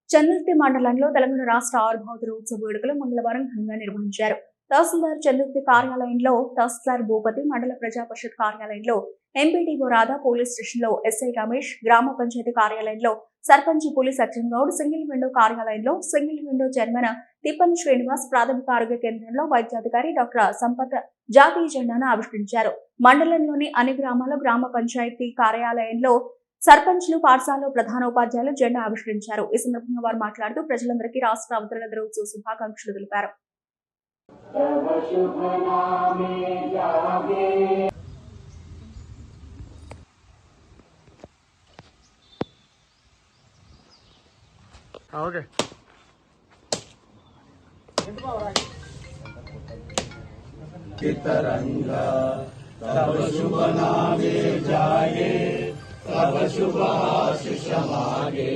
చందుర్తి మండలంలో తెలంగాణ రాష్ట్ర ఆవిర్భావ దినోత్సవ వేడుకలు మంగళవారం ఘనంగా నిర్వహించారు. తహసీల్దార్ చందుర్తి కార్యాలయంలో తహసీల్దార్ భూపతి, మండల ప్రజా పరిషత్ కార్యాలయంలో ఎంపీడీఓ రాధా, పోలీస్ స్టేషన్లో ఎస్ఐ రమేష్, గ్రామ పంచాయతీ కార్యాలయంలో సర్పంచ్ పులి సత్యంగౌడ్, సింగిల్ విండో కార్యాలయంలో సింగిల్ విండో చైర్మన్ తిప్పని శ్రీనివాస్, ప్రాథమిక ఆరోగ్య కేంద్రంలో వైద్యాధికారి డాక్టర్ సంపత్ జాతీయ జెండాను ఆవిష్కరించారు. మండలంలోని అన్ని గ్రామాల గ్రామ పంచాయతీ కార్యాలయంలో సర్పంచ్లు, పాఠశాలలో ప్రధానోపాధ్యాయులు జెండా ఆవిష్కరించారు. ఈ సందర్భంగా వారు మాట్లాడుతూ ప్రజలందరికీ రాష్ట్ర అవతరణ దినోత్సవ శుభాకాంక్షలు తెలిపారు. तिरंगा तब शुभ नामे जागे, तब शुभ आशीष मागे।